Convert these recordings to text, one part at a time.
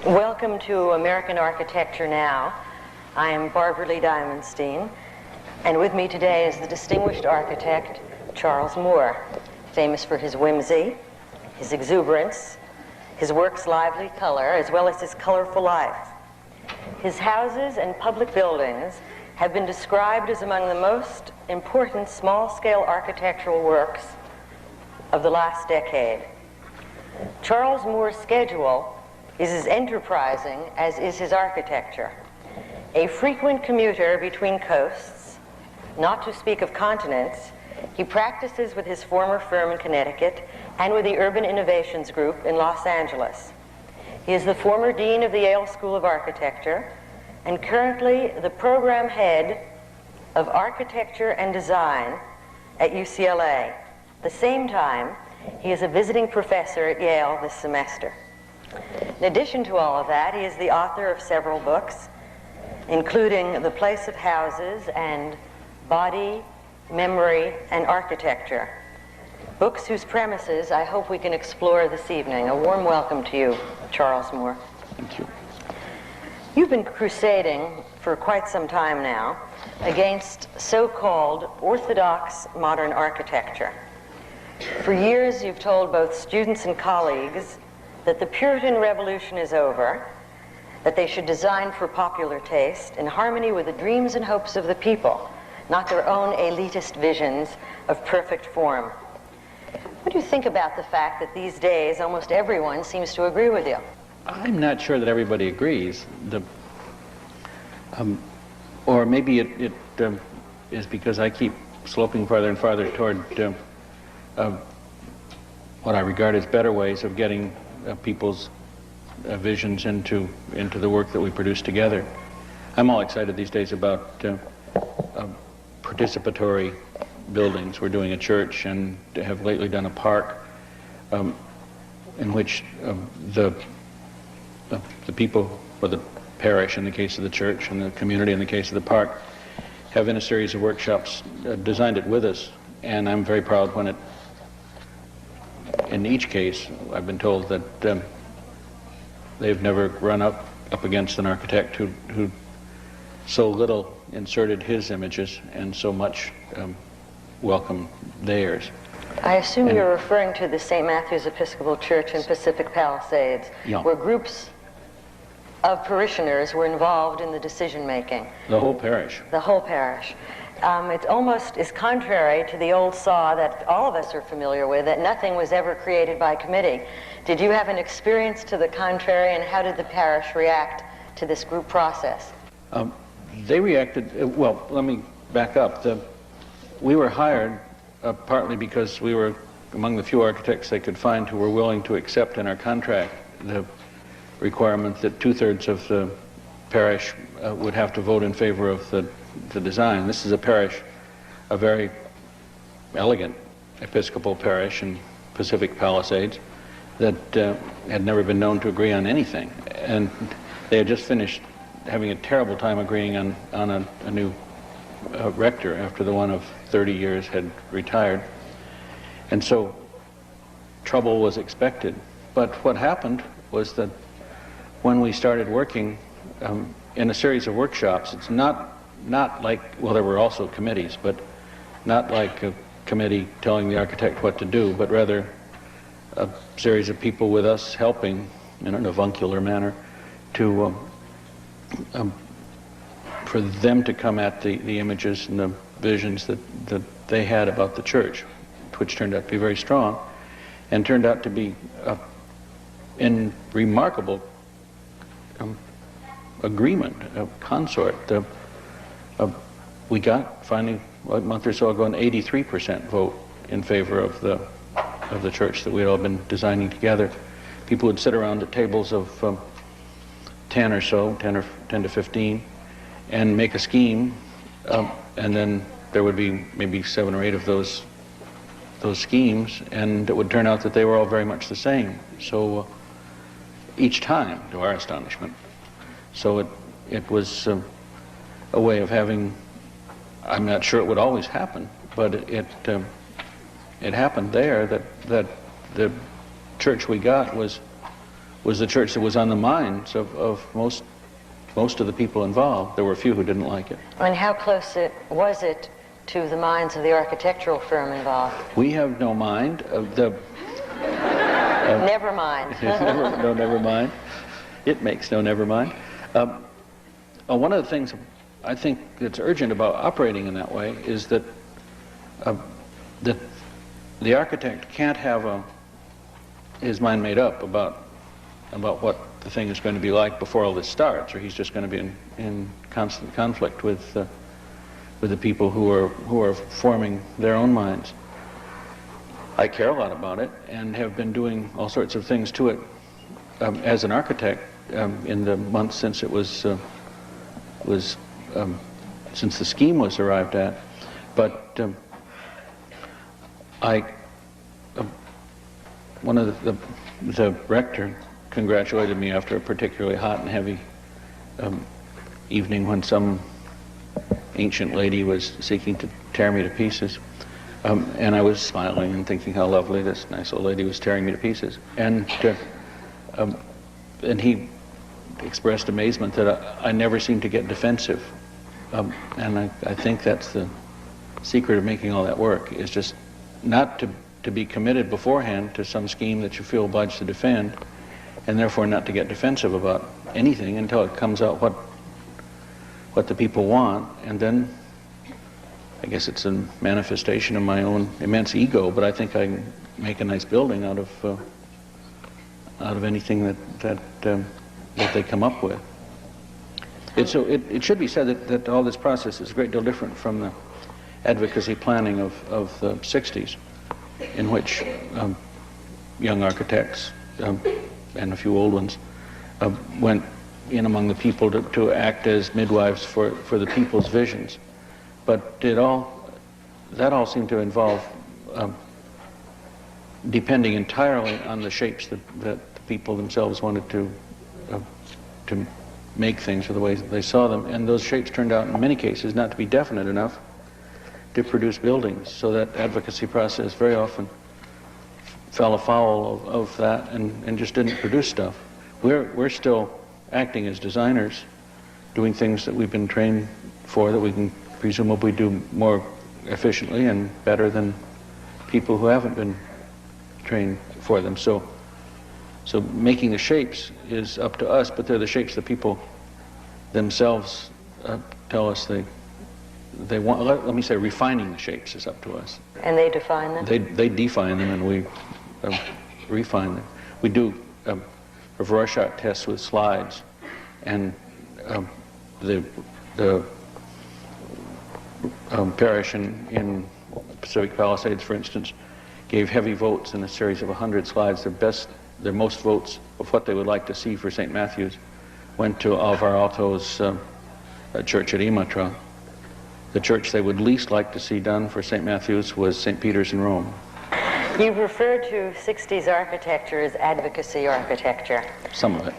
Welcome to American Architecture Now. I am Barbara Lee Diamonstein, and with me today is the distinguished architect Charles Moore, famous for his whimsy, his exuberance, his work's lively color, as well as his colorful life. His houses and public buildings have been described as among the most important small-scale architectural works of the last decade. Charles Moore's schedule is as enterprising as is his architecture. A frequent commuter between coasts, not to speak of continents, he practices with his former firm in Connecticut and with the Urban Innovations Group in Los Angeles. He is the former dean of the Yale School of Architecture and currently the program head of architecture and design at UCLA. At the same time, he is a visiting professor at Yale this semester. In addition to all of that, he is the author of several books, including The Place of Houses and Body, Memory, and Architecture, books whose premises I hope we can explore this evening. A warm welcome to you, Charles Moore. Thank you. You've been crusading for quite some time now against so-called orthodox modern architecture. For years, you've told both students and colleagues that the Puritan Revolution is over, that they should design for popular taste in harmony with the dreams and hopes of the people, not their own elitist visions of perfect form. What do you think about the fact that these days almost everyone seems to agree with you? I'm not sure that everybody agrees. Or maybe it is because I keep sloping farther and farther toward what I regard as better ways of getting people's visions into the work that we produce together. I'm all excited these days about participatory buildings. We're doing a church and have lately done a park in which the people, or the parish in the case of the church and the community in the case of the park, have in a series of workshops designed it with us. And I'm very proud when in each case, I've been told that they've never run up against an architect who so little inserted his images and so much welcomed theirs. I assume you're referring to the St. Matthew's Episcopal Church in Pacific Palisades, yeah, where groups of parishioners were involved in the decision-making. The whole parish. The whole parish. It almost is contrary to the old saw that all of us are familiar with, that nothing was ever created by committee. Did you have an experience to the contrary, and how did the parish react to this group process? They reacted, well, let me back up. We were hired partly because we were among the few architects they could find who were willing to accept in our contract the requirement that 2/3 of the parish would have to vote in favor of the design. This is a parish, a very elegant Episcopal parish in Pacific Palisades that had never been known to agree on anything. And they had just finished having a terrible time agreeing on a new rector after the one of 30 years had retired. And so trouble was expected. But what happened was that when we started working in a series of workshops, it's not like, well, there were also committees, but not like a committee telling the architect what to do, but rather a series of people with us helping in an avuncular manner to for them to come at the images and the visions that they had about the church, which turned out to be very strong and turned out to be in remarkable agreement, consort. We got finally a month or so ago an 83% vote in favor of the church that we had all been designing together. People would sit around at tables of 10 or so, 10 to 15, and make a scheme, and then there would be maybe 7 or 8 of those schemes, and it would turn out that they were all very much the same. So each time, to our astonishment. So it was a way of having, I'm not sure it would always happen, but it happened there that the church we got was was the church that was on the minds of most of the people involved. There were a few who didn't like it. And how close was it to the minds of the architectural firm involved? We have no mind of the... Never mind. Never mind. It makes no never mind. One of the things I think that's urgent about operating in that way is that the architect can't have his mind made up about what the thing is going to be like before all this starts, or he's just going to be in constant conflict with the people who are forming their own minds. I care a lot about it and have been doing all sorts of things to it as an architect in the months since it was since the scheme was arrived at. But one of the rector congratulated me after a particularly hot and heavy evening when some ancient lady was seeking to tear me to pieces. And I was smiling and thinking how lovely this nice old lady was tearing me to pieces. And he expressed amazement that I never seemed to get defensive. And I think that's the secret of making all that work, is just not to be committed beforehand to some scheme that you feel obliged to defend, and therefore not to get defensive about anything until it comes out what the people want. And then I guess it's a manifestation of my own immense ego, but I think I can make a nice building out of anything that they come up with. It should be said that all this process is a great deal different from the advocacy planning of the 60s, in which young architects and a few old ones went in among the people to act as midwives for the people's visions. But that all seemed to involve depending entirely on the shapes that the people themselves wanted to make things or the ways that they saw them. And those shapes turned out in many cases not to be definite enough to produce buildings. So that advocacy process very often fell afoul of that and just didn't produce stuff. We're still acting as designers, doing things that we've been trained for, that we can presumably do more efficiently and better than people who haven't been trained for them. So making the shapes is up to us, but they're the shapes that people themselves tell us they want. Let me say, refining the shapes is up to us. And they define them? They define them, and we refine them. We do a Rorschach test with slides, and the parish in Pacific Palisades, for instance, gave heavy votes in a series of 100 slides. Their most votes of what they would like to see for St. Matthew's went to Alvar Aalto's church at Imatra. The church they would least like to see done for St. Matthew's was St. Peter's in Rome. You've referred to 60s architecture as advocacy architecture. Some of it.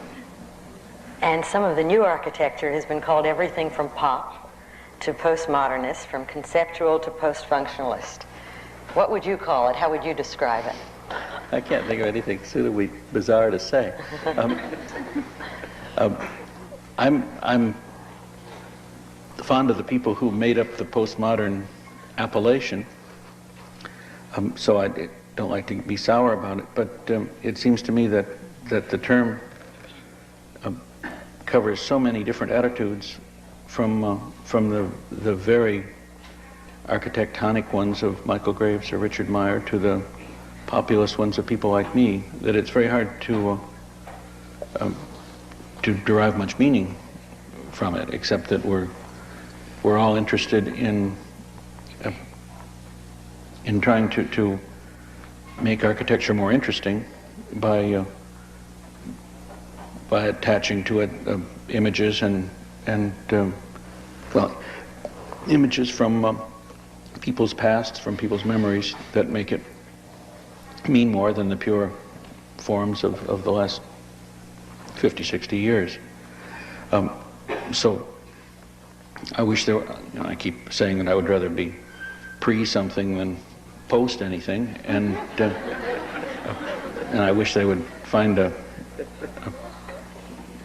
And some of the new architecture has been called everything from pop to postmodernist, from conceptual to post-functionalist. What would you call it? How would you describe it? I can't think of anything suitably bizarre to say. I'm fond of the people who made up the postmodern appellation, so I don't like to be sour about it, but it seems to me that the term covers so many different attitudes, from the very architectonic ones of Michael Graves or Richard Meyer to the populist ones of people like me, that it's very hard to derive much meaning from it, except that we're all interested in trying to make architecture more interesting by attaching to it images and images from people's pasts, from people's memories, that make it mean more than the pure forms of the last 50, 60 years. So I wish there were, I keep saying that I would rather be pre-something than post anything, and I wish they would find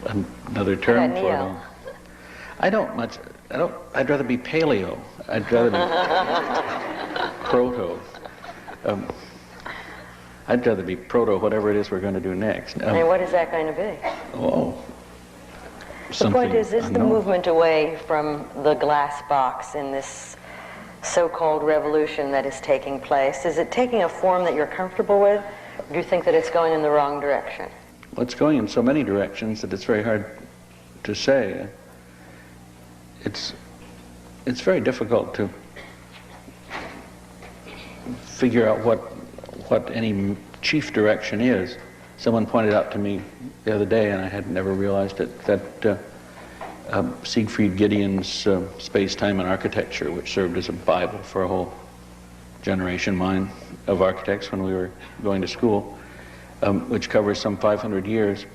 another term How for about it. neo? I'd rather be paleo. I'd rather be proto. I'd rather be proto whatever it is we're going to do next. And what is that going to be? Oh, The point is the unknown. movement away from the glass box in this so-called revolution that is taking place? Is it taking a form that you're comfortable with? Or do you think that it's going in the wrong direction? Well, it's going in so many directions that it's very hard to say. It's very difficult to figure out what any chief direction is. Someone pointed out to me the other day, and I had never realized it, that Siegfried Gideon's Space, Time, and Architecture, which served as a Bible for a whole generation mine of architects when we were going to school, which covers some 500 years,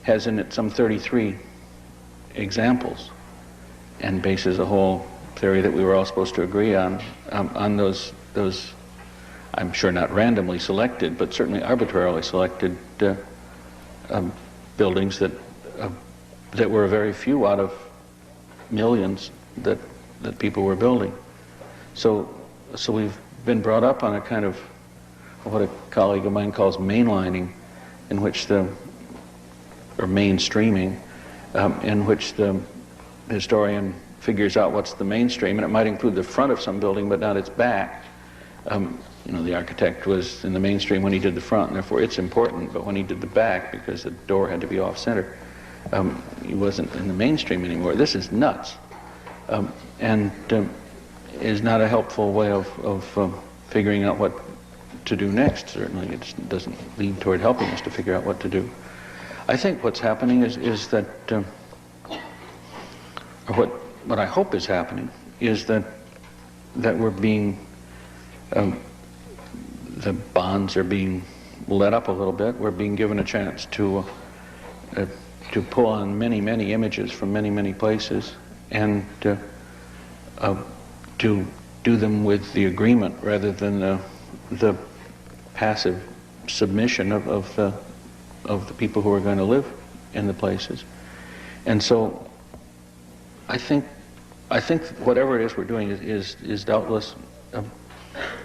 has in it some 33 examples and bases a whole theory that we were all supposed to agree on those I'm sure not randomly selected, but certainly arbitrarily selected buildings that were a very few out of millions that people were building. So we've been brought up on a kind of what a colleague of mine calls mainlining, in which or mainstreaming, in which the historian figures out what's the mainstream, and it might include the front of some building, but not its back. You know, the architect was in the mainstream when he did the front, and therefore it's important, but when he did the back, because the door had to be off-center, he wasn't in the mainstream anymore. This is nuts, and is not a helpful way of figuring out what to do next. Certainly it doesn't lead toward helping us to figure out what to do. I think what's happening is that, or what I hope is happening, is that we're being, the bonds are being let up a little bit. We're being given a chance to pull on many, many images from many, many places, and to do them with the agreement rather than the passive submission of the people who are going to live in the places. And so I think whatever it is we're doing is doubtless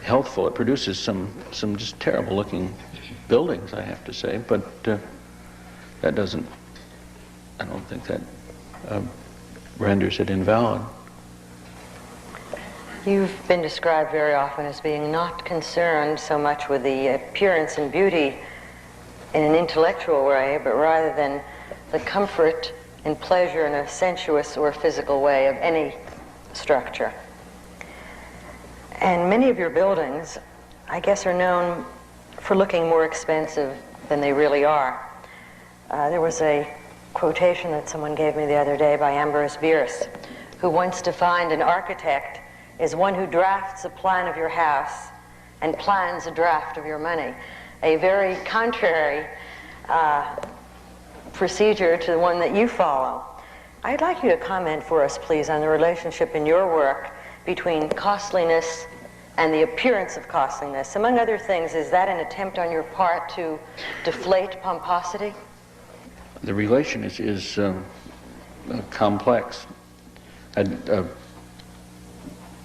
healthful. It produces some just terrible looking buildings, I have to say, but that doesn't, I don't think that renders it invalid. You've been described very often as being not concerned so much with the appearance and beauty in an intellectual way, but rather than the comfort and pleasure in a sensuous or physical way of any structure. And many of your buildings, I guess, are known for looking more expensive than they really are. There was a quotation that someone gave me the other day by Ambrose Bierce, who once defined an architect as one who drafts a plan of your house and plans a draft of your money. A very contrary procedure to the one that you follow. I'd like you to comment for us, please, on the relationship in your work between costliness and the appearance of costliness. Among other things, is that an attempt on your part to deflate pomposity? The relation is complex. A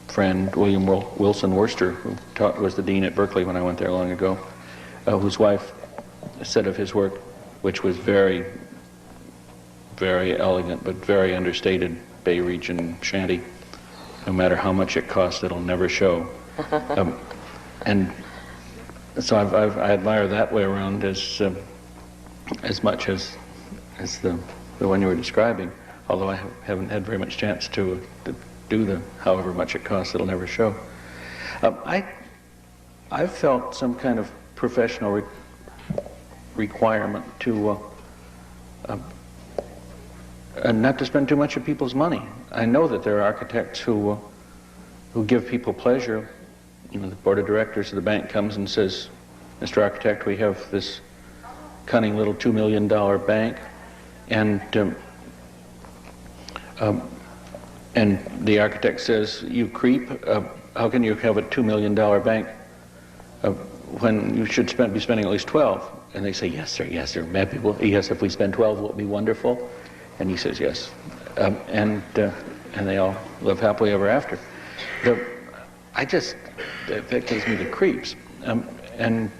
friend, William Wilson Worcester, who was the dean at Berkeley when I went there long ago, whose wife said of his work, which was very, very elegant but very understated Bay Region shanty, no matter how much it costs, it'll never show. And so I admire that way around as much as the one you were describing, although I haven't had very much chance to do the however much it costs, it'll never show. I've felt some kind of professional requirement to not to spend too much of people's money. I know that there are architects who give people pleasure. You know, the board of directors of the bank comes and says, "Mr. Architect, we have this cunning little $2 million bank, and the architect says, 'You creep, how can you have a $2 million bank when you should be spending at least 12? and they say, yes, sir, yes, sir. Mad people, yes, if we spend 12, will it be wonderful? And he says, yes. And they all live happily ever after. That gives me the creeps. And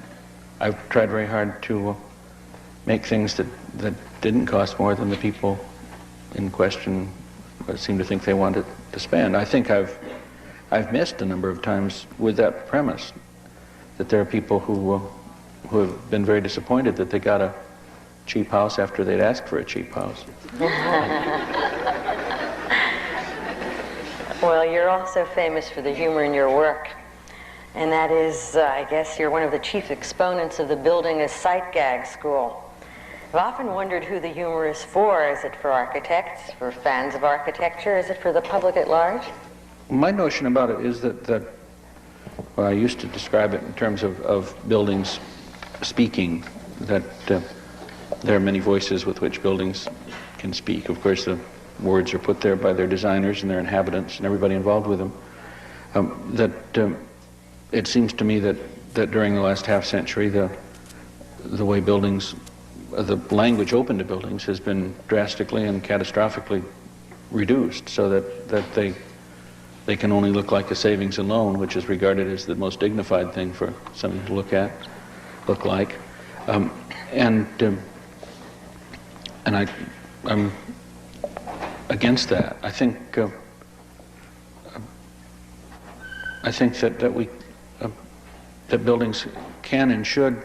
I've tried very hard to make things that didn't cost more than the people in question seem to think they wanted to spend. I think I've missed a number of times with that premise, that there are people who have been very disappointed that they got a cheap house after they'd asked for a cheap house. Well, you're also famous for the humor in your work, and that is, I guess, you're one of the chief exponents of the Building a Sight Gag School. I've often wondered who the humor is for. Is it for architects, for fans of architecture? Is it for the public at large? My notion about it is that well, I used to describe it in terms of buildings speaking, that there are many voices with which buildings can speak. Of course, the words are put there by their designers and their inhabitants and everybody involved with them. It seems to me that during the last half century, the way buildings, the language open to buildings has been drastically and catastrophically reduced, so that they can only look like a savings and loan, which is regarded as the most dignified thing for something to look like. And I'm against that. I think that buildings can and should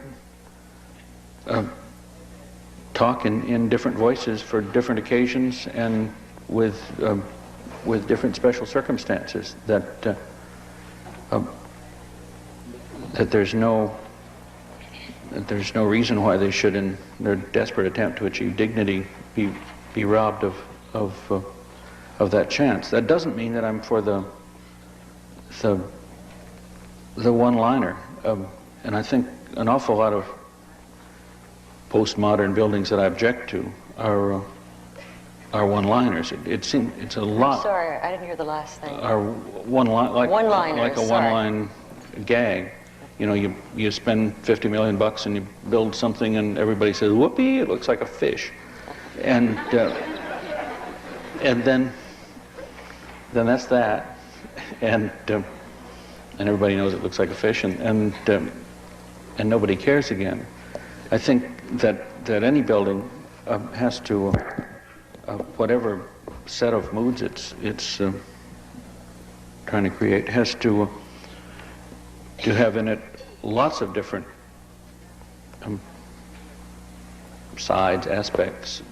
talk in different voices for different occasions and with different special circumstances. That there's no reason why they should, in their desperate attempt to achieve dignity, be robbed of that chance. That doesn't mean that I'm for the one-liner, and I think an awful lot of postmodern buildings that I object to are one-liners. It seems it's a lot. Sorry, I didn't hear the last thing. Are like a one-line gag. You know, you spend $50 million and you build something, and everybody says, "Whoopee! It looks like a fish," and then that's that, and everybody knows it looks like a fish, and nobody cares again. I think that any building has to, whatever set of moods it's trying to create, has to have in it lots of different sides, aspects,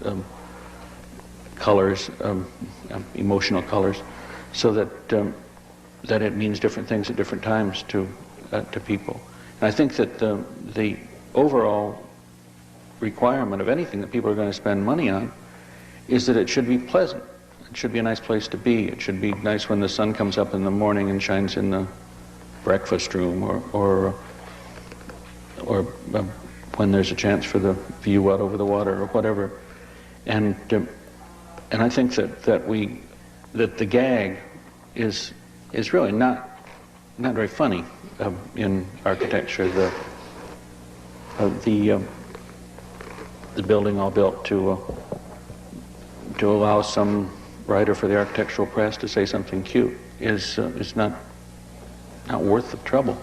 colors, emotional colors, so that it means different things at different times to people. And I think that the overall requirement of anything that people are going to spend money on is that it should be pleasant. It should be a nice place to be. It should be nice when the sun comes up in the morning and shines in the breakfast room, or when there's a chance for the view out over the water or whatever. And I think that the gag is really not very funny in architecture. The building all built to allow some writer for the architectural press to say something cute is not worth the trouble.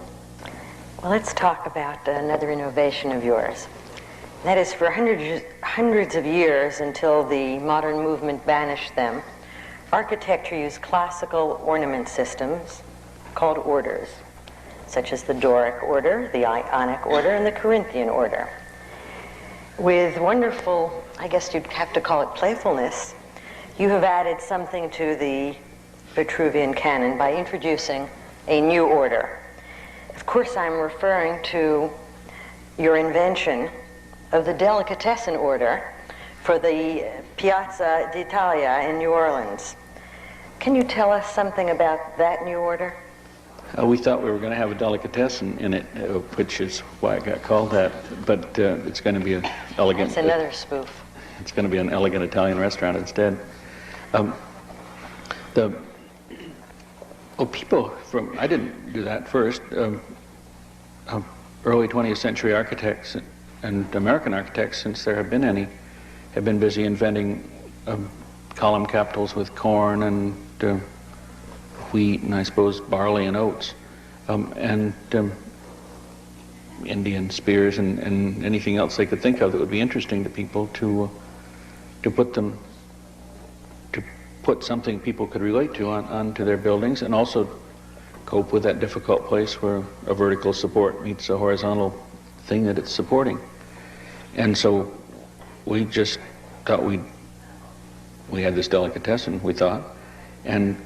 Well, let's talk about another innovation of yours. That is, for hundreds of years, until the modern movement banished them, architecture used classical ornament systems called orders, such as the Doric order, the Ionic order, and the Corinthian order. With wonderful, I guess you'd have to call it playfulness, you have added something to the Vitruvian canon by introducing a new order. Of course, I'm referring to your invention of the delicatessen order for the Piazza d'Italia in New Orleans. Can you tell us something about that new order? We thought we were going to have a delicatessen in it, which is why it got called that, but it's going to be an elegant... That's another spoof. It's going to be an elegant Italian restaurant instead. People from... I didn't do that first. Early 20th century architects and American architects, since there have been any, have been busy inventing column capitals with corn and wheat and I suppose barley and oats, and Indian spears and anything else they could think of that would be interesting to people to put something people could relate to onto their buildings, and also cope with that difficult place where a vertical support meets a horizontal thing that it's supporting. And so we just thought we had this delicatessen, we thought, and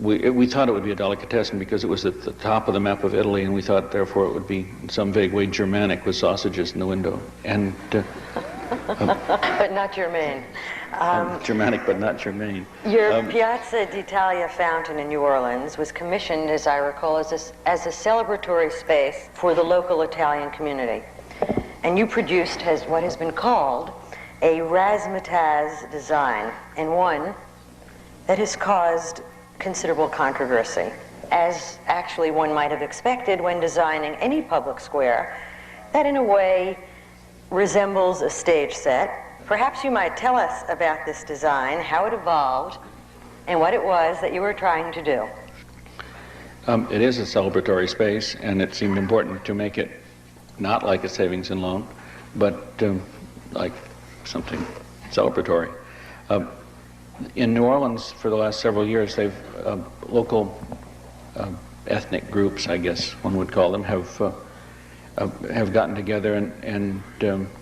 we thought it would be a delicatessen because it was at the top of the map of Italy, and we thought therefore it would be in some vague way Germanic with sausages in the window. And but not germane. Germanic, but not germane. Your Piazza d'Italia fountain in New Orleans was commissioned, as I recall, as a celebratory space for the local Italian community. And you produced what has been called a razzmatazz design, and one that has caused considerable controversy, as actually one might have expected when designing any public square that in a way resembles a stage set. Perhaps you might tell us about this design, how it evolved, and what it was that you were trying to do. It is a celebratory space, and it seemed important to make it not like a savings and loan, but like something celebratory. In New Orleans, for the last several years, local ethnic groups, I guess one would call them, have gotten together and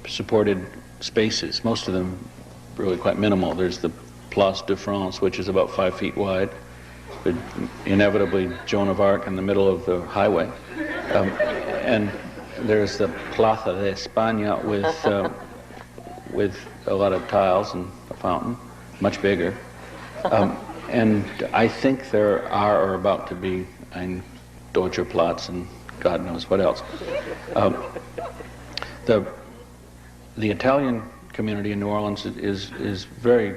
supported spaces, most of them really quite minimal. There's the Place de France, which is about 5 feet wide, but inevitably Joan of Arc in the middle of the highway. And there's the Plaza de España with a lot of tiles and a fountain, much bigger. And I think there are or about to be ein Deutscher Platz and God knows what else. The Italian community in New Orleans is very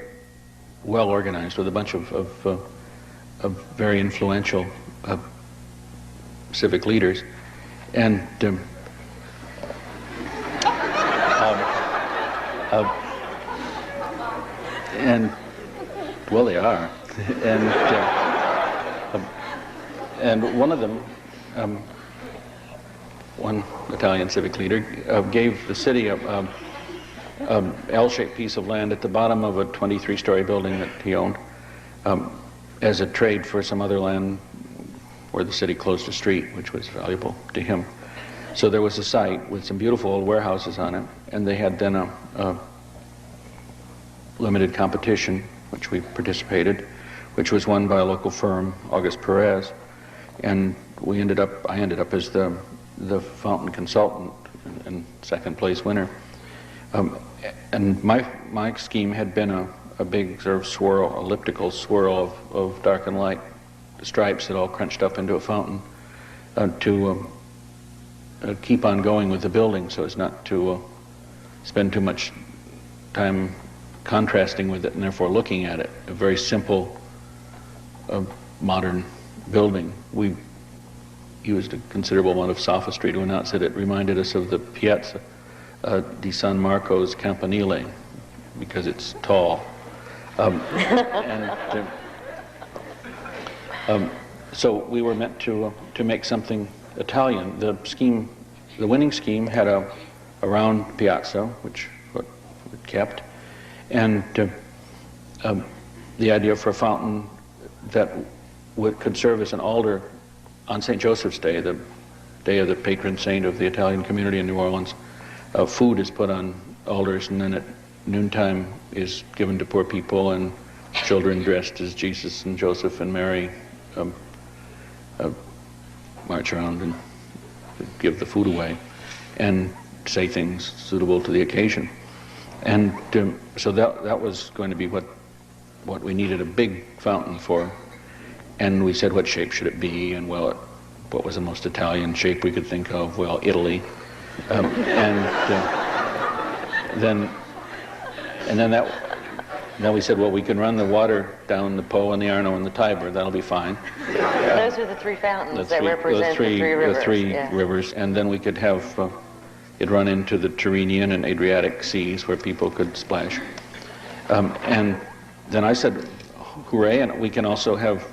well organized, with a bunch of very influential civic leaders, and well, they are, and one of them. One Italian civic leader gave the city a L-shaped piece of land at the bottom of a 23-story building that he owned as a trade for some other land where the city closed a street, which was valuable to him. So there was a site with some beautiful old warehouses on it, and they had then a limited competition, which we participated, which was won by a local firm, August Perez, and I ended up as the fountain consultant and second place winner. And my scheme had been a big sort of swirl, elliptical swirl of dark and light stripes that all crunched up into a fountain to keep on going with the building so as not to spend too much time contrasting with it and therefore looking at it. A very simple modern building. We used a considerable amount of sophistry to announce that it reminded us of the Piazza di San Marco's Campanile because it's tall. So we were meant to make something Italian. The winning scheme had a round piazza, which what we kept, and the idea for a fountain that could serve as an altar on St. Joseph's Day, the day of the patron saint of the Italian community in New Orleans. Food is put on altars, and then at noontime is given to poor people, and children dressed as Jesus and Joseph and Mary march around and give the food away and say things suitable to the occasion. And so that was going to be what we needed a big fountain for. And we said, what shape should it be? And well, what was the most Italian shape we could think of? Well, Italy. Then we said, well, we can run the water down the Po and the Arno and the Tiber. That'll be fine. Those are the three fountains that represent the three rivers. Rivers, and then we could have it run into the Tyrrhenian and Adriatic seas where people could splash. And then I said, hooray, and we can also have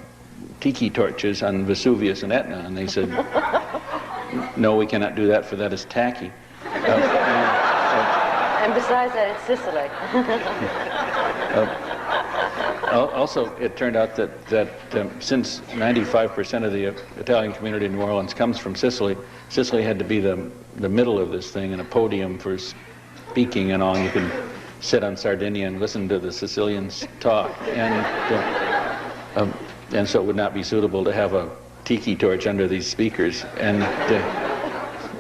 tiki torches on Vesuvius and Etna. And they said, no, we cannot do that, for that is tacky. And besides that, it's Sicily. Also, it turned out that since 95% of the Italian community in New Orleans comes from Sicily, Sicily had to be the middle of this thing and a podium for speaking and all. You could sit on Sardinia and listen to the Sicilians talk. And so it would not be suitable to have a tiki torch under these speakers, and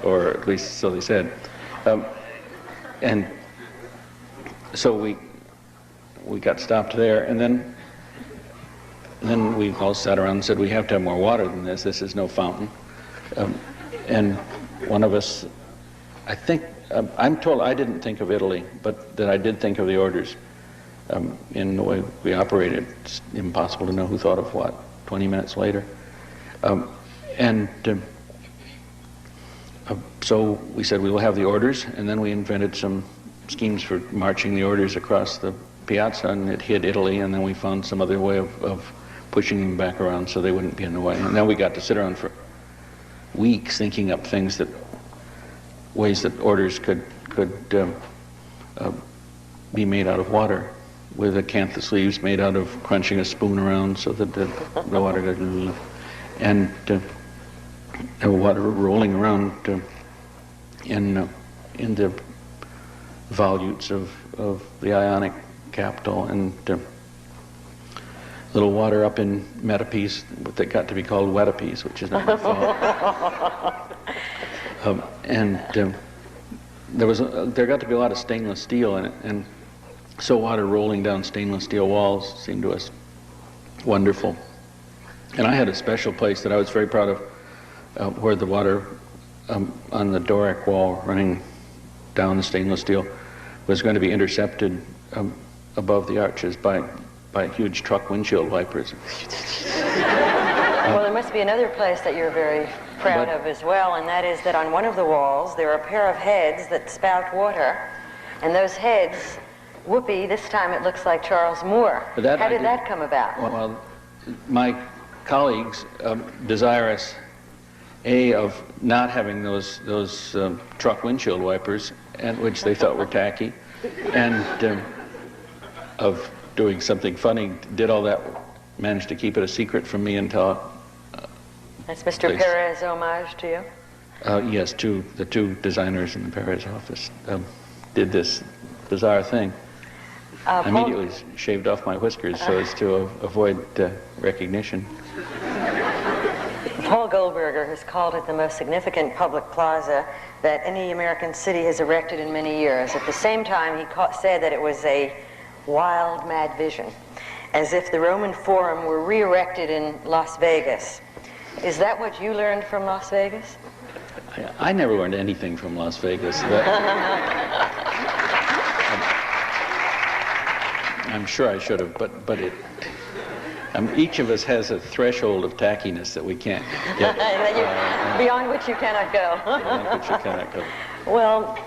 or at least so they said. And so we got stopped there, and then we all sat around and said, we have to have more water than this. This is no fountain. And one of us, I think, I'm told I didn't think of Italy, but that I did think of the orders. In the way we operated, it's impossible to know who thought of what 20 minutes later. So we said we will have the orders, and then we invented some schemes for marching the orders across the piazza, and it hit Italy, and then we found some other way of pushing them back around so they wouldn't be in the way. And then we got to sit around for weeks thinking up things ways that orders could be made out of water, with acanthus leaves made out of crunching a spoon around so that the water doesn't, and the water rolling around in the volutes of the Ionic capital, and little water up in Metapes that got to be called Wetapes, which is not my fault. There got to be a lot of stainless steel in it, and so water rolling down stainless steel walls seemed to us wonderful. And I had a special place that I was very proud of, where the water on the Doric wall running down the stainless steel was going to be intercepted above the arches by huge truck windshield wipers. Well, there must be another place that you're very proud of as well, and that is that on one of the walls there are a pair of heads that spout water, and those heads, whoopee, this time it looks like Charles Moore. How did that come about? Well, my colleagues desirous, of not having those truck windshield wipers, and which they thought were tacky, and of doing something funny, did all that, managed to keep it a secret from me until... That's Mr. Perez homage to you? Yes, the two designers in the Perez office did this bizarre thing. I immediately shaved off my whiskers so as to avoid recognition. Paul Goldberger has called it the most significant public plaza that any American city has erected in many years. At the same time, he said that it was a wild, mad vision, as if the Roman Forum were re-erected in Las Vegas. Is that what you learned from Las Vegas? I never learned anything from Las Vegas. I'm sure I should have, but each of us has a threshold of tackiness that we can't get. Beyond which you cannot go. Beyond which you cannot go. Well,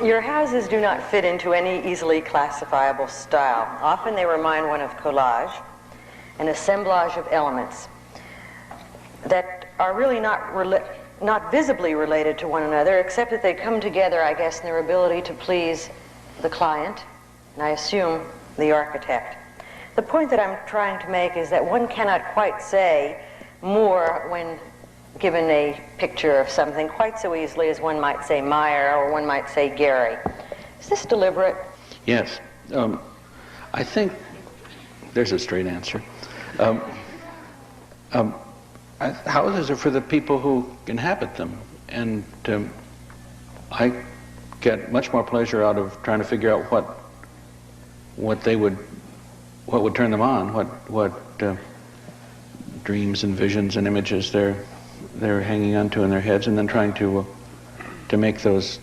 your houses do not fit into any easily classifiable style. Often they remind one of collage, an assemblage of elements that are really not visibly related to one another, except that they come together, I guess, in their ability to please the client, and I assume the architect. The point that I'm trying to make is that one cannot quite say more when given a picture of something quite so easily as one might say Meyer or one might say Gehry. Is this deliberate? Yes. I think there's a straight answer. Houses are for the people who inhabit them, and I get much more pleasure out of trying to figure out what would turn them on, what dreams and visions and images they're hanging onto in their heads, and then trying to make those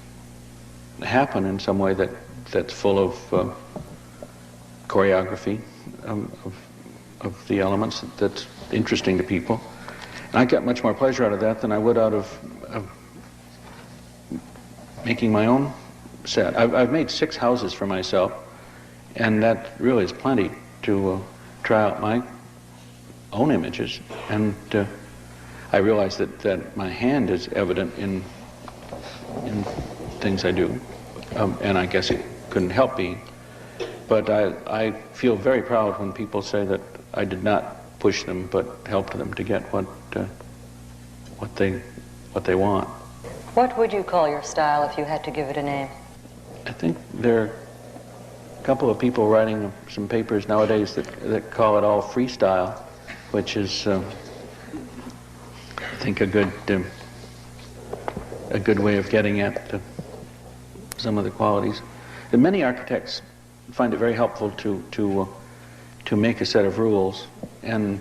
happen in some way that's full of choreography of the elements that's interesting to people. And I get much more pleasure out of that than I would out of making my own set. I've made 6 houses for myself, and that really is plenty to try out my own images. And I realize that my hand is evident in things I do, and I guess it couldn't help being. But I feel very proud when people say that I did not push them, but helped them to get what they want. What would you call your style if you had to give it a name? I think there are a couple of people writing some papers nowadays that call it all freestyle, which is, I think, a good way of getting at some of the qualities. And many architects find it very helpful to make a set of rules and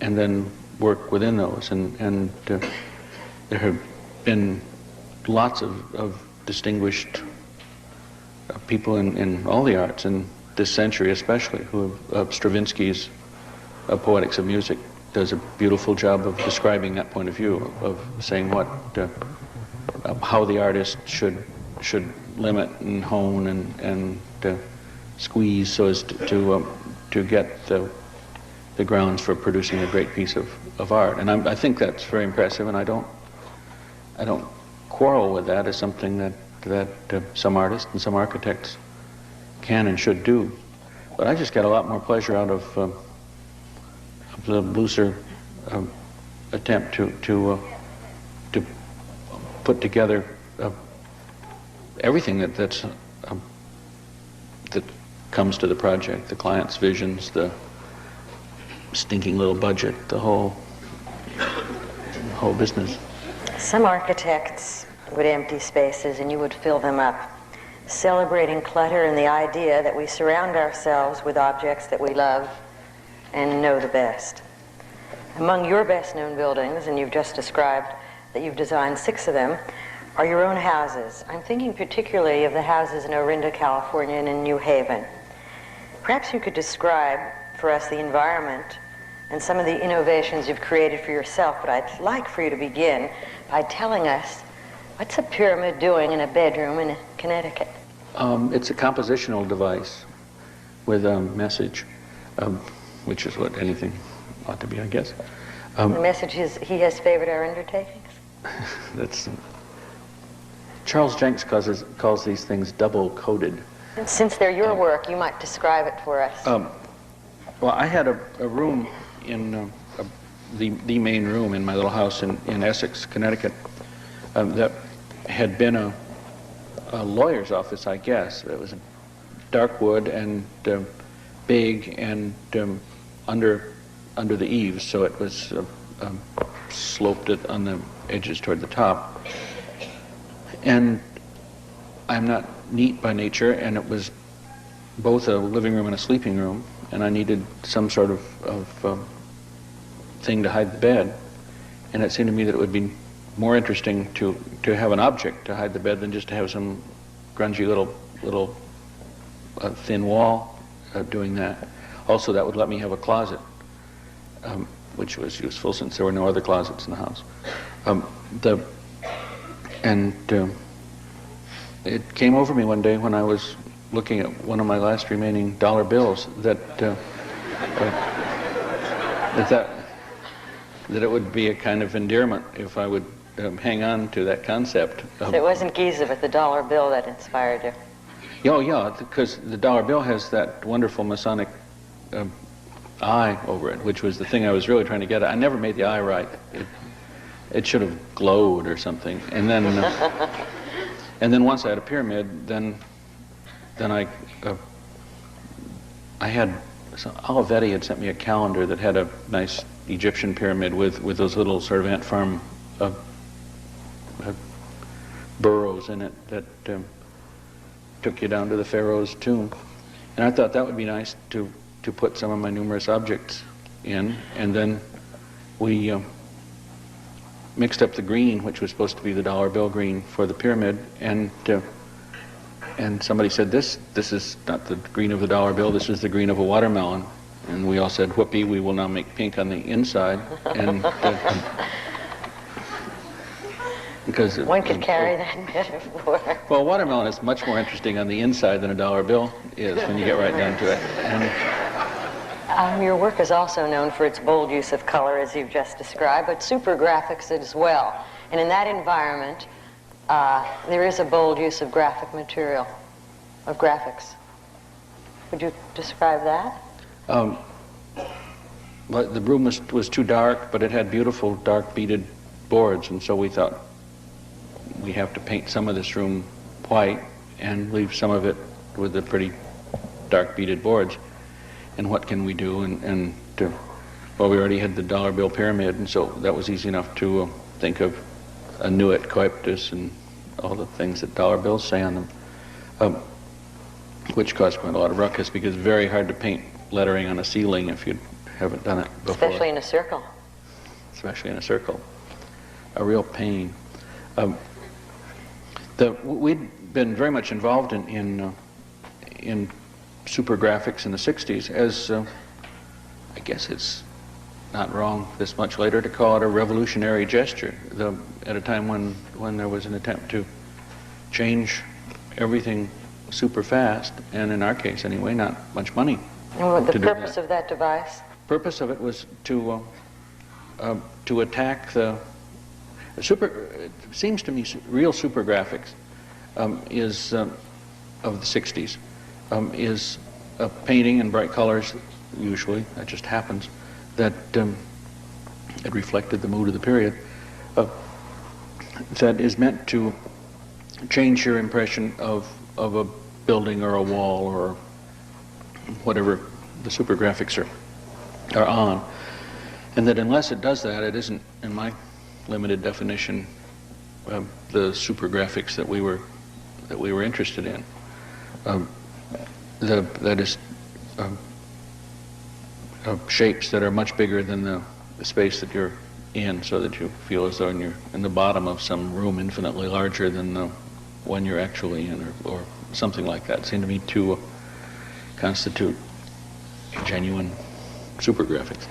then work within those. And there have been lots of distinguished people in all the arts, in this century especially, who Stravinsky's Poetics of Music does a beautiful job of describing that point of view, of saying how the artist should limit and hone and squeeze so as to get the grounds for producing a great piece of art. And I think that's very impressive, and I don't quarrel with that as something that some artists and some architects can and should do. But I just get a lot more pleasure out of the looser attempt to put together everything that comes to the project, the client's visions, the stinking little budget, the whole business. Some architects would empty spaces and you would fill them up, celebrating clutter and the idea that we surround ourselves with objects that we love and know the best. Among your best-known buildings, and you've just described that you've designed 6 of them, are your own houses. I'm thinking particularly of the houses in Orinda, California, and in New Haven. Perhaps you could describe for us the environment and some of the innovations you've created for yourself, but I'd like for you to begin by telling us, what's a pyramid doing in a bedroom in Connecticut? It's a compositional device with a message, which is what anything ought to be, I guess. The message is he has favored our undertakings? That's Charles Jenks calls these things double-coded. Since they're your work, you might describe it for us. Well, I had a room in the main room in my little house in Essex, Connecticut, that had been a lawyer's office, I guess. It was dark wood and big and under the eaves, so it was sloped it on the edges toward the top. And I'm not neat by nature, and it was both a living room and a sleeping room, and I needed some sort of thing to hide the bed. And it seemed to me that it would be more interesting to have an object to hide the bed than just to have some grungy little thin wall doing that. Also, that would let me have a closet, which was useful since there were no other closets in the house. It came over me one day when I was looking at one of my last remaining dollar bills that it would be a kind of endearment if I would hang on to that concept. So it wasn't Giza, but the dollar bill that inspired you? Oh, yeah, because the dollar bill has that wonderful Masonic eye over it, which was the thing I was really trying to get at. I never made the eye right. It should have glowed or something. And then once I had a pyramid, then I had, so Olivetti had sent me a calendar that had a nice Egyptian pyramid with those little sort of ant farm burrows in it that took you down to the pharaoh's tomb. And I thought that would be nice to put some of my numerous objects in. And then we mixed up the green, which was supposed to be the dollar bill green for the pyramid, and somebody said, this is not the green of the dollar bill, this is the green of a watermelon. And we all said, whoopee, we will now make pink on the inside. And because One could carry that metaphor. Well, watermelon is much more interesting on the inside than a dollar bill is when you get right down to it. Your work is also known for its bold use of color, as you've just described, but super graphics as well. And in that environment, there is a bold use of graphic material, of graphics. Would you describe that? But the room was too dark, but it had beautiful dark beaded boards, and so we thought we have to paint some of this room white and leave some of it with the pretty dark beaded boards. And what can we do? Well, we already had the dollar bill pyramid, and so that was easy enough to think of annuit coeptus and all the things that dollar bills say on them, which caused quite a lot of ruckus because it's very hard to paint lettering on a ceiling if you haven't done it before. Especially in a circle. Especially in a circle. A real pain. We'd been very much involved in super graphics in the 60s as, I guess it's not wrong this much later to call it a revolutionary gesture, at a time when there was an attempt to change everything super fast, and in our case anyway, not much money. And what the purpose of that device? Purpose of it was to attack the super. It seems to me real super graphics is of the 60s is a painting in bright colors. Usually, that just happens. That it reflected the mood of the period. That is meant to change your impression of a building or a wall or whatever the super graphics are on, and that unless it does that, it isn't, in my limited definition, the super graphics that we were interested in. That is shapes that are much bigger than the space that you're in, so that you feel as though you're in the bottom of some room infinitely larger than the one you're actually in, or something like that. It seemed to me to constitute genuine super graphics.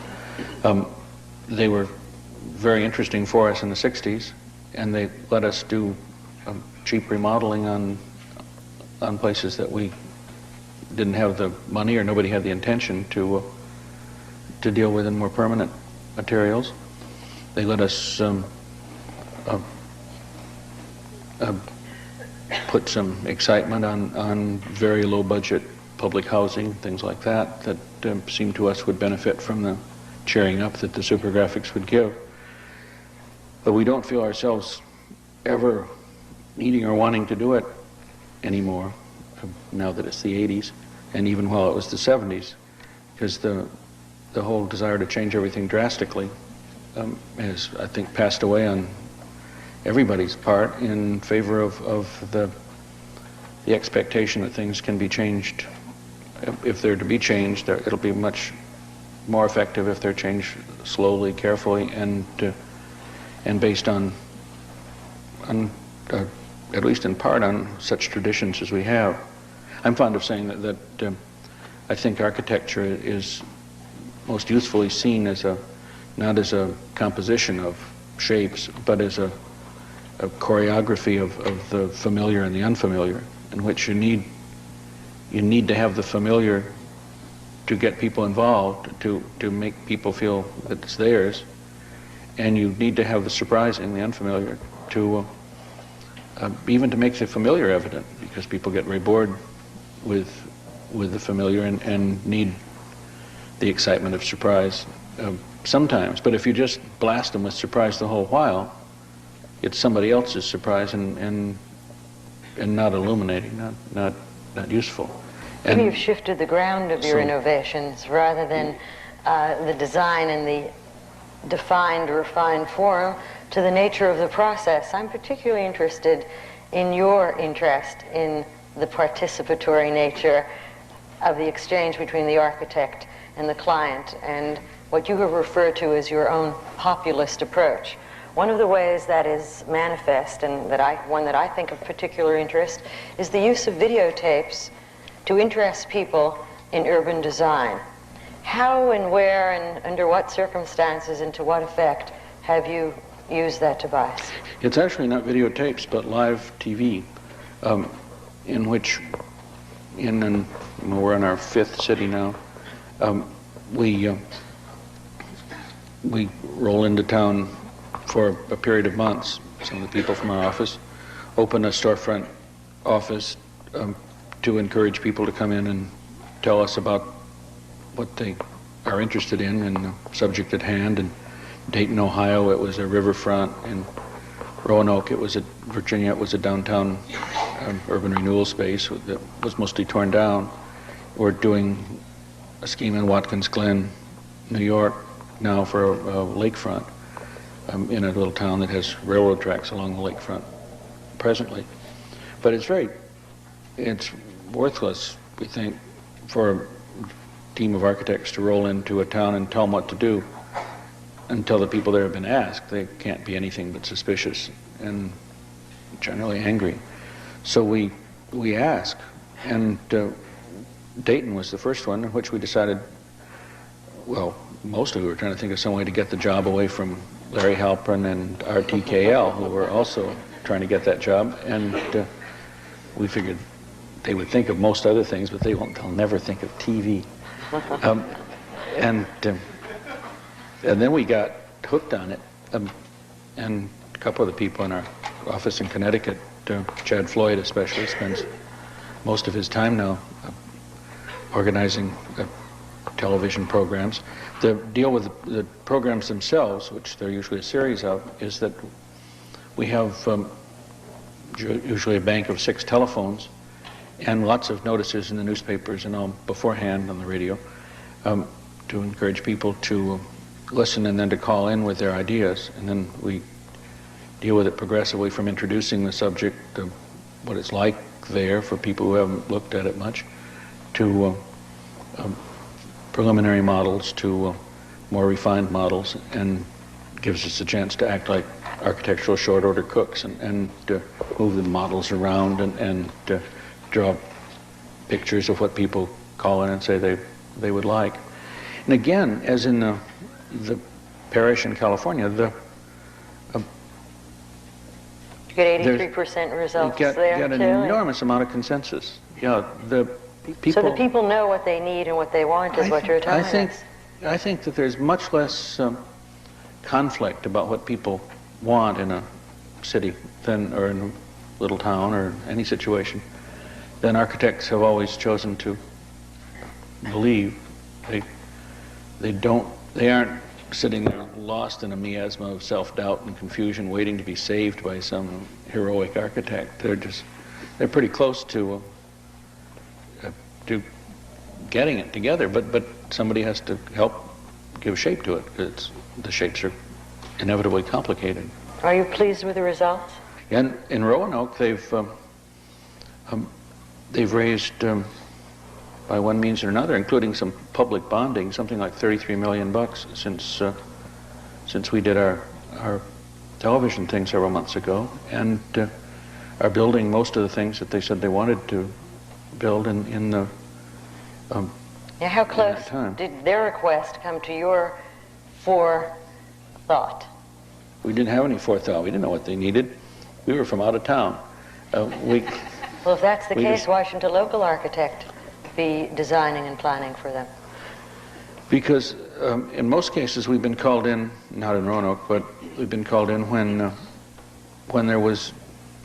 They were very interesting for us in the 60s, and they let us do cheap remodeling on places that we didn't have the money or nobody had the intention to deal with in more permanent materials. They let us put some excitement on very low budget public housing, things like that, that seemed to us would benefit from the cheering up that the super graphics would give. But we don't feel ourselves ever needing or wanting to do it anymore, now that it's the 80s, and even while it was the 70s, because the whole desire to change everything drastically has, I think, passed away on everybody's part in favor of the expectation that things can be changed. If they're to be changed, it'll be much more effective if they're changed slowly, carefully, and based on at least in part, on such traditions as we have. I'm fond of saying that I think architecture is most usefully seen as not as a composition of shapes, but as a choreography of the familiar and the unfamiliar, in which you need to have the familiar to get people involved, to make people feel that it's theirs, and you need to have the surprising, the unfamiliar, to even to make the familiar evident, because people get very bored with the familiar and need the excitement of surprise sometimes. But if you just blast them with surprise the whole while, it's somebody else's surprise and not illuminating, not useful. Maybe you've shifted the ground of your innovations rather than the design and the defined, refined form to the nature of the process. I'm particularly interested in your interest in the participatory nature of the exchange between the architect and the client, and what you have referred to as your own populist approach. One of the ways that is manifest, and one that I think of particular interest, is the use of videotapes to interest people in urban design. How and where and under what circumstances and to what effect have you use that device? It's actually not videotapes, but live TV, in which, we're in our 5th city now, we roll into town for a period of months. Some of the people from our office open a storefront office to encourage people to come in and tell us about what they are interested in the subject at hand. In Dayton, Ohio, it was a riverfront. In Roanoke, Virginia, it was a downtown urban renewal space that was mostly torn down. We're doing a scheme in Watkins Glen, New York, now for a lakefront in a little town that has railroad tracks along the lakefront presently. But it's worthless, we think, for a team of architects to roll into a town and tell them what to do until the people there have been asked. They can't be anything but suspicious and generally angry. So we ask, and Dayton was the first one in which we decided, well, mostly we were trying to think of some way to get the job away from Larry Halpern and RTKL, who were also trying to get that job, and we figured they would think of most other things, but they'll never think of TV. And then we got hooked on it, and a couple of the people in our office in Connecticut, Chad Floyd especially, spends most of his time now organizing television programs. The deal with the programs themselves, which they're usually a series of, is that we have usually a bank of 6 telephones and lots of notices in the newspapers and all beforehand on the radio to encourage people to listen and then to call in with their ideas. And then we deal with it progressively from introducing the subject to what it's like there for people who haven't looked at it much, to preliminary models, to more refined models, and gives us a chance to act like architectural short order cooks and move the models around and draw pictures of what people call in and say they would like. And again, as in the parish in California, you get 83% results there get an enormous amount of consensus. Yeah, people. So the people know what they need and what they want is what you're telling us. I think that there's much less conflict about what people want in a city or in a little town or any situation than architects have always chosen to believe. They aren't sitting there lost in a miasma of self-doubt and confusion waiting to be saved by some heroic architect. They're pretty close to getting it together, but somebody has to help give shape to it, because the shapes are inevitably complicated. Are you pleased with the results? And in Roanoke, they've raised, by one means or another, including some public bonding, something like $33 million since we did our television thing several months ago, and are building most of the things that they said they wanted to build in the now, how close did their request come to your forethought? We didn't have any forethought. We didn't know what they needed. We were from out of town. Well, if that's the case, why shouldn't a local architect be designing and planning for them? Because in most cases we've been called in, not in Roanoke, but we've been called in when there was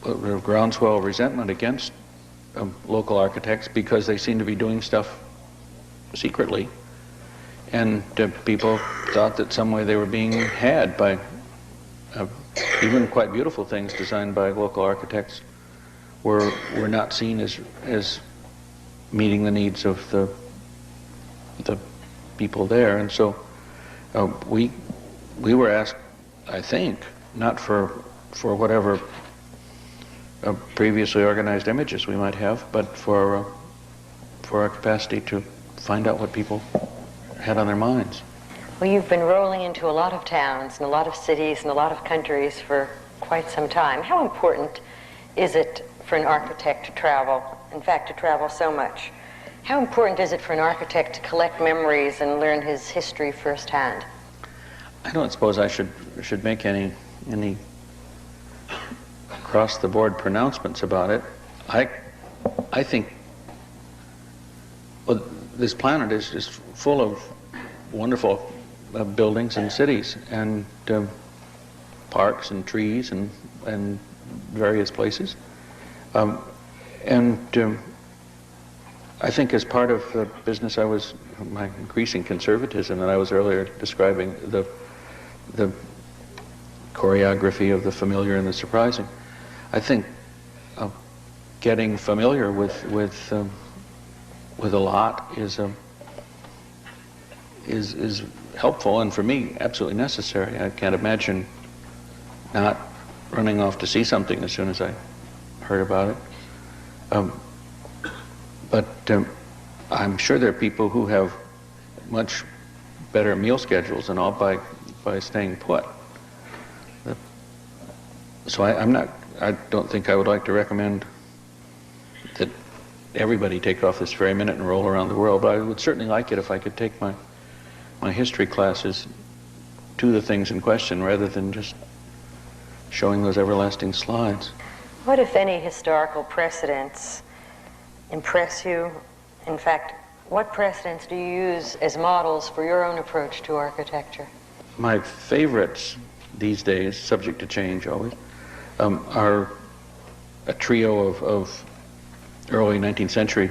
a groundswell of resentment against local architects because they seem to be doing stuff secretly, and people thought that some way they were being had by even quite beautiful things designed by local architects were not seen as meeting the needs of the people there. And so we were asked, I think, not for whatever previously organized images we might have, but for our capacity to find out what people had on their minds. Well, you've been rolling into a lot of towns and a lot of cities and a lot of countries for quite some time. How important is it for an architect to travel, in fact, to travel so much? How important is it for an architect to collect memories and learn his history firsthand? I don't suppose I should make any any across-the-board pronouncements about it. I think, well, this planet is just full of wonderful buildings and cities and parks and trees and various places. I think as part of the business my increasing conservatism that I was earlier describing, the choreography of the familiar and the surprising, I think getting familiar with a lot is helpful, and for me absolutely necessary. I can't imagine not running off to see something as soon as I heard about it. But I'm sure there are people who have much better meal schedules and all by staying put. So I don't think I would like to recommend that everybody take off this very minute and roll around the world, but I would certainly like it if I could take my history classes to the things in question rather than just showing those everlasting slides. What, if any, historical precedents impress you? In fact, what precedents do you use as models for your own approach to architecture? My favorites these days, subject to change always, are a trio of early 19th century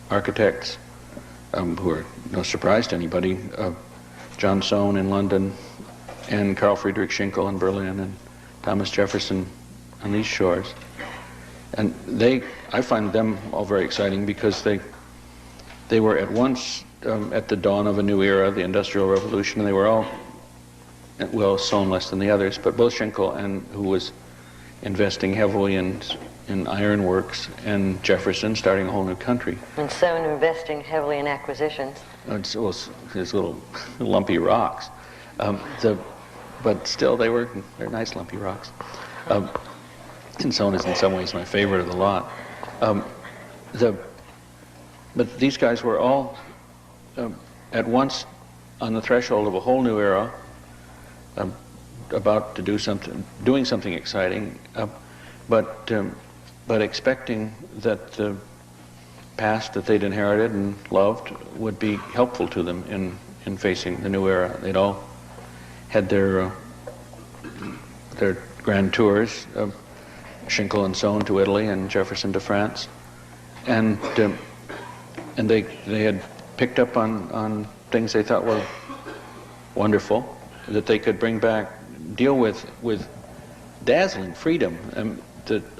architects who are no surprise to anybody, John Soane in London and Carl Friedrich Schinkel in Berlin and Thomas Jefferson on these shores. And I find them all very exciting because they were at once at the dawn of a new era, the Industrial Revolution, and they were all, well, Soane less than the others, but both Schinkel, who was investing heavily in ironworks, and Jefferson starting a whole new country. And Soane investing heavily in acquisitions. It's little lumpy rocks. But still, they're nice lumpy rocks. And Soane is in some ways my favorite of the lot. But these guys were all at once on the threshold of a whole new era, about to doing something exciting, but expecting that the past that they'd inherited and loved would be helpful to them in facing the new era. They'd all had their grand tours, Schinkel and Soane to Italy and Jefferson to France, and they had picked up on things they thought were wonderful that they could bring back, deal with dazzling freedom.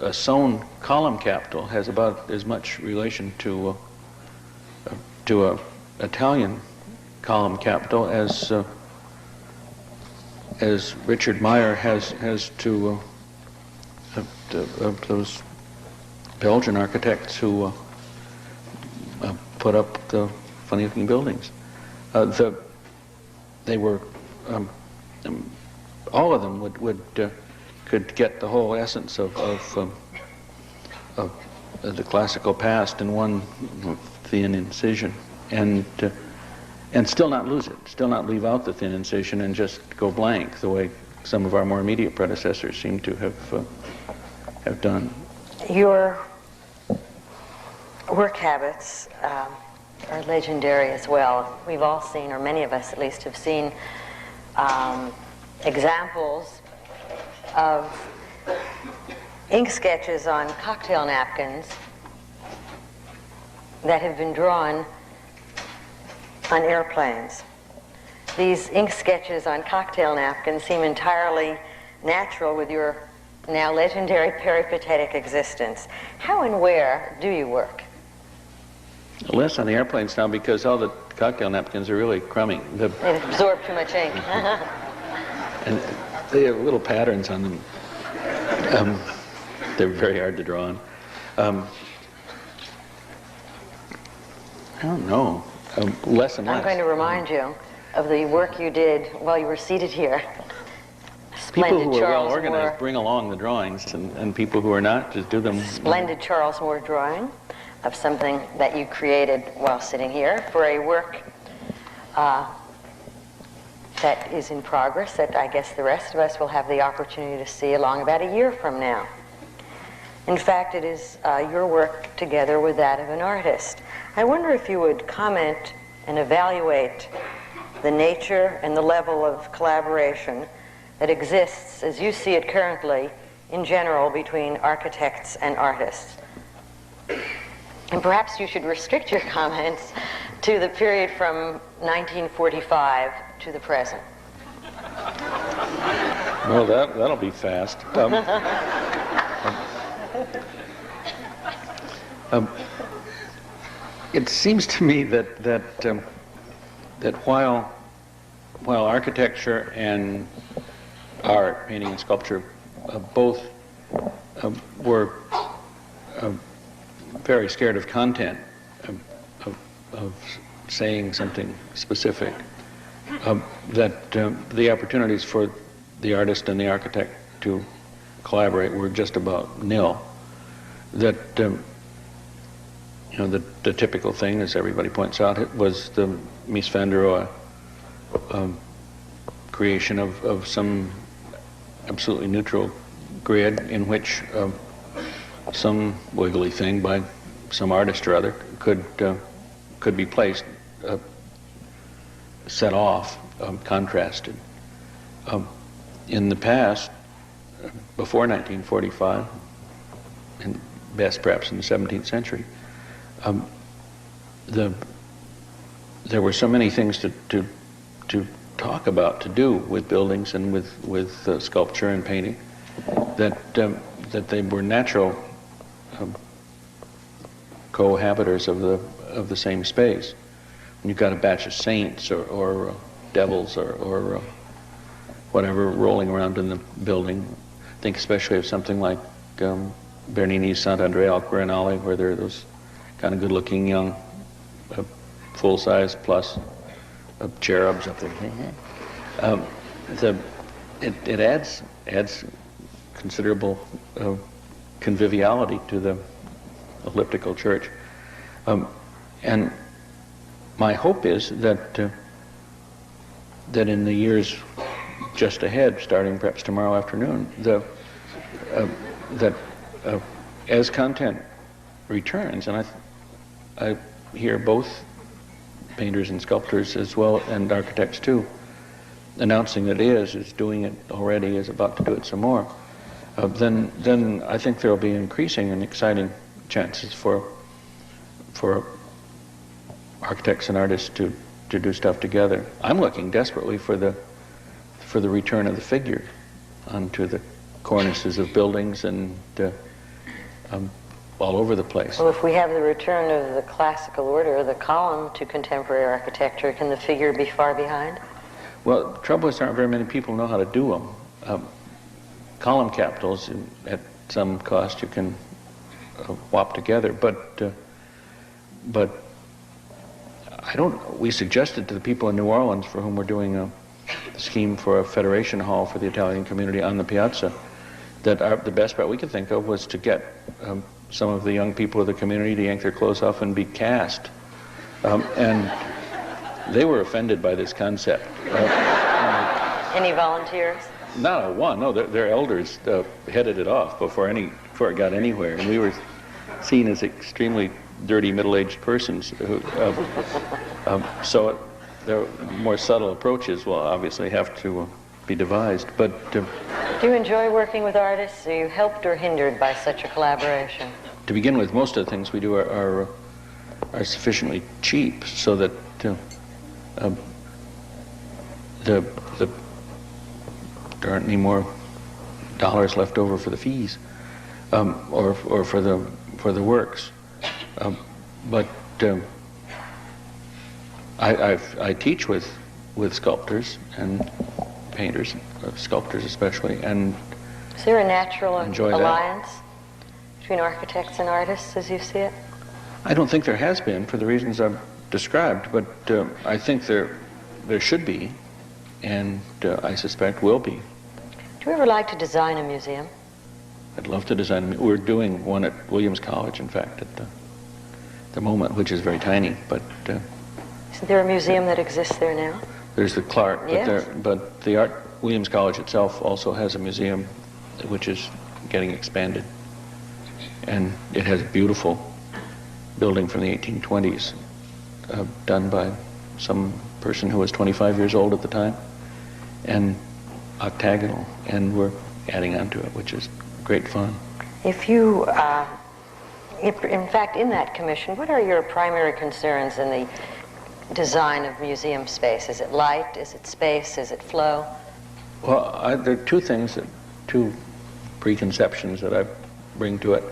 A Soane column capital has about as much relation to a Italian column capital as Richard Meyer has to those Belgian architects who put up the funny-looking buildings. They were all of them could get the whole essence of the classical past in one thin incision, and still not lose it, still not leave out the thin incision and just go blank the way some of our more immediate predecessors seem to have done. Your work habits are legendary as well. We've all seen, or many of us at least have seen, examples of ink sketches on cocktail napkins that have been drawn on airplanes. These ink sketches on cocktail napkins seem entirely natural with your now legendary peripatetic existence. How and where do you work? Less on the airplanes now because all the cocktail napkins are really crummy. They absorb too much ink. And they have little patterns on them. They're very hard to draw on. I don't know. Less and less. I'm going to remind you of the work you did while you were seated here. People who are well Charles organized Moore. bring along the drawings, and people who are not just do them. Splendid Charles Moore drawing of something that you created while sitting here for a work that is in progress that I guess the rest of us will have the opportunity to see along about a year from now. In fact, it is your work together with that of an artist. I wonder if you would comment and evaluate the nature and the level of collaboration that exists, as you see it currently, in general, between architects and artists. And perhaps you should restrict your comments to the period from 1945 to the present. Well, that'll be fast. It seems to me that while architecture and art, painting and sculpture, both were very scared of content, of saying something specific, that the opportunities for the artist and the architect to collaborate were just about nil. That you know, the typical thing, as everybody points out, it was the Mies van der Rohe creation of some absolutely neutral grid in which some wiggly thing by some artist or other could be placed, set off, contrasted. In the past, before 1945, and best perhaps in the 17th century, there were so many things to talk about, to do with buildings and with sculpture and painting, that they were natural cohabitors of the same space. When you've got a batch of saints or devils or whatever rolling around in the building, think especially of something like Bernini's Sant'Andrea al Quirinale, where there are those kind of good-looking young full-size plus cherubs up there. It adds considerable conviviality to the elliptical church, and my hope is that in the years just ahead, starting perhaps tomorrow afternoon, that as content returns, and I hear both painters and sculptors as well, and architects too, announcing that is doing it already, is about to do it some more, then I think there will be increasing and exciting chances for architects and artists to do stuff together. I'm looking desperately for the return of the figure onto the cornices of buildings and all over the place. Well, if we have the return of the classical order, the column, to contemporary architecture, can the figure be far behind? Well, the trouble is there aren't very many people who know how to do them. Column capitals, at some cost, you can whop together, but I don't. We suggested to the people in New Orleans, for whom we're doing a scheme for a Federation Hall for the Italian community on the piazza, that the best bet we could think of was to get some of the young people of the community to yank their clothes off and be cast, and they were offended by this concept. Any volunteers? Not a one. No, their elders headed it off before it got anywhere, and we were seen as extremely dirty middle-aged persons. So there are more subtle approaches will obviously have to be devised. But do you enjoy working with artists? Are you helped or hindered by such a collaboration? To begin with, most of the things we do are sufficiently cheap so that there aren't any more dollars left over for the fees or for the works. But I teach with sculptors and painters, sculptors especially, and is there a natural alliance that between architects and artists as you see it? I don't think there has been, for the reasons I've described, but I think there should be, and I suspect will be. Do you ever like to design a museum? I'd love to design. We're doing one at Williams College, in fact, at the moment, which is very tiny, but... Isn't there a museum that exists there now? There's the Clark, Yes. but the Williams College itself also has a museum which is getting expanded. And it has a beautiful building from the 1820s, done by some person who was 25 years old at the time, and octagonal, and we're adding on to it, which is great fun. If you, in fact, in that commission, what are your primary concerns in the design of museum space? Is it light? Is it space? Is it flow? Well, there are two preconceptions that I bring to it.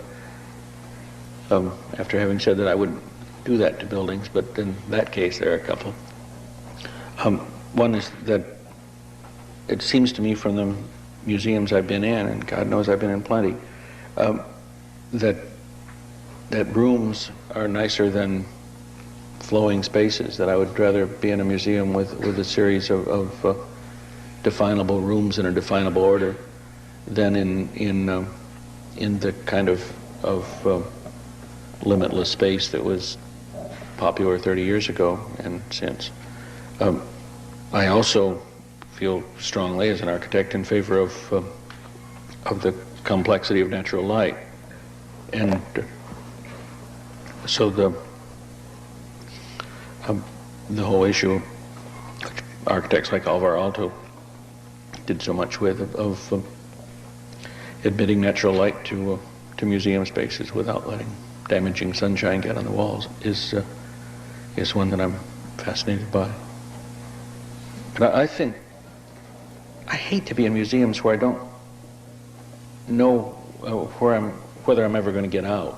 After having said that I wouldn't do that to buildings, but in that case there are a couple. One is that it seems to me from the museums I've been in, and God knows I've been in plenty, that rooms are nicer than flowing spaces, that I would rather be in a museum with a series of definable rooms in a definable order than in the kind of limitless space that was popular 30 years ago and since. I also feel strongly as an architect in favor of the complexity of natural light, and so the whole issue architects like Alvar Aalto did so much with of admitting natural light to museum spaces without letting damaging sunshine get on the walls is one that I'm fascinated by. And I think I hate to be in museums where I don't know whether I'm ever going to get out.